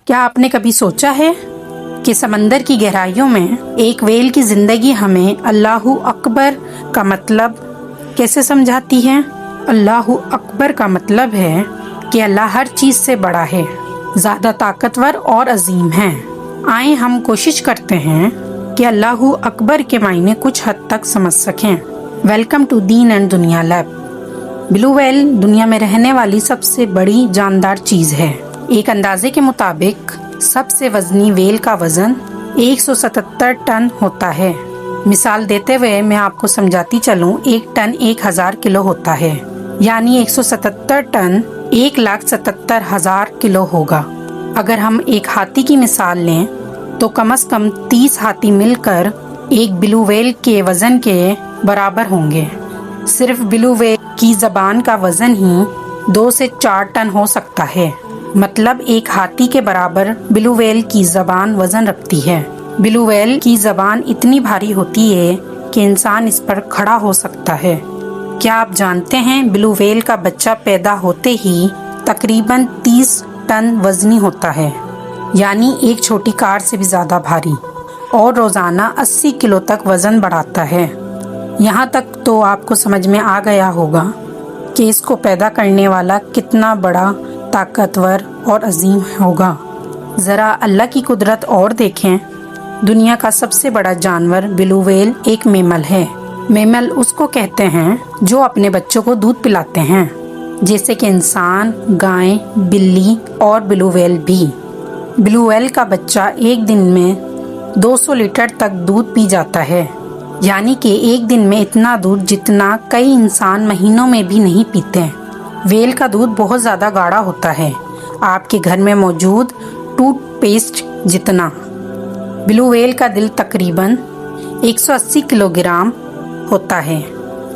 کیا آپ نے کبھی سوچا ہے کہ سمندر کی گہرائیوں میں ایک ویل کی زندگی ہمیں اللہ اکبر کا مطلب کیسے سمجھاتی ہے؟ اللہ اکبر کا مطلب ہے کہ اللہ ہر چیز سے بڑا ہے، زیادہ طاقتور اور عظیم ہے۔ آئیں ہم کوشش کرتے ہیں کہ اللہ اکبر کے معنی کچھ حد تک سمجھ سکیں۔ ویلکم ٹو دین اینڈ دنیا لیب۔ بلو ویل دنیا میں رہنے والی سب سے بڑی جاندار چیز ہے۔ ایک اندازے کے مطابق سب سے وزنی ویل کا وزن 177 ٹن ہوتا ہے۔ مثال دیتے ہوئے میں آپ کو سمجھاتی چلوں، ایک ٹن 1000 کلو ہوتا ہے، یعنی 177 ٹن 1,77,000 کلو ہوگا۔ اگر ہم ایک ہاتھی کی مثال لیں تو کم از کم 30 ہاتھی مل کر ایک بلو ویل کے وزن کے برابر ہوں گے۔ صرف بلو ویل کی زبان کا وزن ہی 2 سے 4 ٹن ہو سکتا ہے، مطلب ایک ہاتھی کے برابر بلو ویل کی زبان وزن رکھتی ہے۔ بلو ویل کی زبان اتنی بھاری ہوتی ہے کہ انسان اس پر کھڑا ہو سکتا ہے۔ کیا آپ جانتے ہیں بلو ویل کا بچہ پیدا ہوتے ہی تقریباً 30 ٹن وزنی ہوتا ہے، یعنی ایک چھوٹی کار سے بھی زیادہ بھاری، اور روزانہ 80 کلو تک وزن بڑھاتا ہے۔ یہاں تک تو آپ کو سمجھ میں آ گیا ہوگا کہ اس کو پیدا کرنے والا کتنا بڑا، طاقتور اور عظیم ہوگا۔ ذرا اللہ کی قدرت اور دیکھیں۔ دنیا کا سب سے بڑا جانور بلو ویل ایک میمل ہے۔ میمل اس کو کہتے ہیں جو اپنے بچوں کو دودھ پلاتے ہیں، جیسے کہ انسان، گائے، بلی اور بلو ویل بھی۔ بلو ویل کا بچہ ایک دن میں 200 لیٹر تک دودھ پی جاتا ہے، یعنی کہ ایک دن میں اتنا دودھ جتنا کئی انسان مہینوں میں بھی نہیں پیتے۔ ویل کا دودھ بہت زیادہ گاڑھا ہوتا ہے، آپ کے گھر میں موجود ٹوتھ پیسٹ جتنا۔ بلو ویل کا دل تقریباً 180 کلو گرام ہوتا ہے،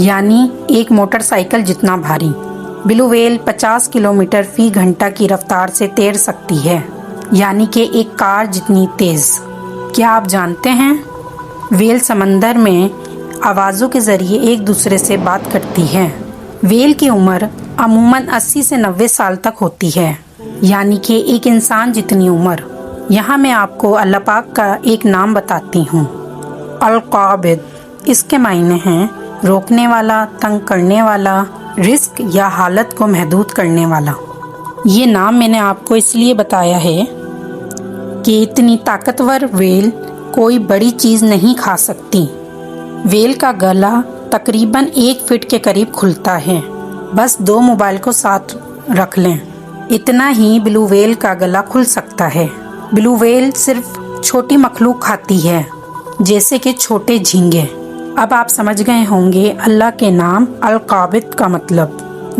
یعنی ایک موٹر سائیکل جتنا بھاری۔ بلو ویل 50 کلومیٹر فی گھنٹہ کی رفتار سے تیر سکتی ہے، یعنی کہ ایک کار جتنی تیز۔ کیا آپ جانتے ہیں ویل سمندر میں آوازوں کے ذریعے ایک دوسرے سے بات کرتی ہے۔ ویل کی عمر عموماً 80 سے 90 سال تک ہوتی ہے، یعنی کہ ایک انسان جتنی عمر۔ یہاں میں آپ کو اللہ پاک کا ایک نام بتاتی ہوں، القابض۔ اس کے معنی ہیں روکنے والا، تنگ کرنے والا، رزق یا حالت کو محدود کرنے والا۔ یہ نام میں نے آپ کو اس لیے بتایا ہے کہ اتنی طاقتور ویل کوئی بڑی چیز نہیں کھا سکتی۔ ویل کا گلا تقریباً 1 فٹ کے قریب کھلتا ہے، بس 2 موبائل کو ساتھ رکھ لیں، اتنا ہی بلو ویل کا گلا کھل سکتا ہے۔ بلو ویل صرف چھوٹی مخلوق کھاتی ہے، جیسے کہ چھوٹے جھینگے۔ اب آپ سمجھ گئے ہوں گے اللہ کے نام القابض کا مطلب۔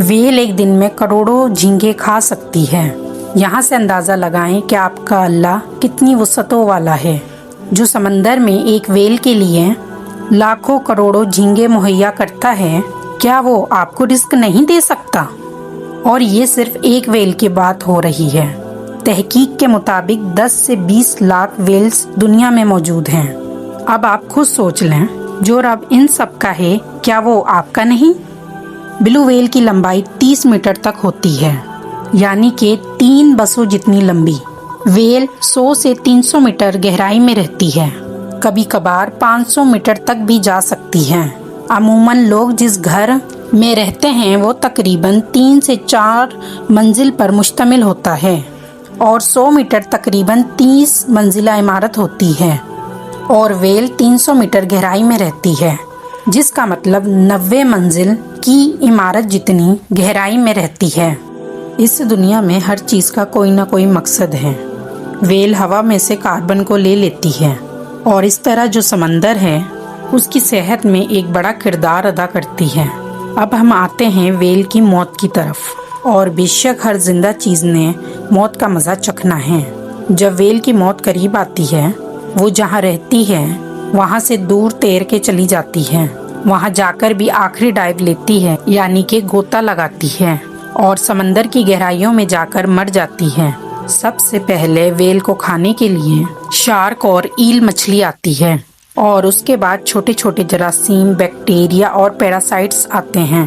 ویل ایک دن میں کروڑوں جھینگے کھا سکتی ہے۔ یہاں سے اندازہ لگائیں کہ آپ کا اللہ کتنی وسعتوں والا ہے، جو سمندر میں ایک ویل کے لیے لاکھوں کروڑوں جھینگے مہیا کرتا ہے۔ کیا وہ آپ کو رزق نہیں دے سکتا؟ اور یہ صرف ایک ویل کی بات ہو رہی ہے۔ تحقیق کے مطابق 10 سے 20 لاکھ ویلز دنیا میں موجود ہیں۔ اب آپ خود سوچ لیں، جو رب ان سب کا ہے، کیا وہ آپ کا نہیں؟ بلو ویل کی لمبائی 30 میٹر تک ہوتی ہے، یعنی کہ 3 بسوں جتنی لمبی۔ ویل 100 سے 300 میٹر گہرائی میں رہتی ہے، کبھی کبھار 500 میٹر تک بھی جا سکتی ہے۔ عموماً لوگ جس گھر میں رہتے ہیں وہ تقریباً 3 سے 4 منزل پر مشتمل ہوتا ہے، اور 100 میٹر تقریباً 30 منزلہ عمارت ہوتی ہے، اور ویل 300 میٹر گہرائی میں رہتی ہے، جس کا مطلب 90 منزل کی عمارت جتنی گہرائی میں رہتی ہے۔ اس دنیا میں ہر چیز کا کوئی نہ کوئی مقصد ہے۔ ویل ہوا میں سے کاربن کو لے لیتی ہے، اور اس طرح جو سمندر ہے اس کی صحت میں ایک بڑا کردار ادا کرتی ہے۔ اب ہم آتے ہیں ویل کی موت کی طرف، اور بے شک ہر زندہ چیز نے موت کا مزہ چکھنا ہے۔ جب ویل کی موت قریب آتی ہے، وہ جہاں رہتی ہے وہاں سے دور تیر کے چلی جاتی ہے، وہاں جا کر بھی آخری ڈائیو لیتی ہے، یعنی کہ غوطہ لگاتی ہے، اور سمندر کی گہرائیوں میں جا کر مر جاتی ہے۔ سب سے پہلے ویل کو کھانے کے لیے شارک اور ایل مچھلی آتی ہے، اور اس کے بعد چھوٹے چھوٹے جراثیم، بیکٹیریا اور پیراسائٹس آتے ہیں۔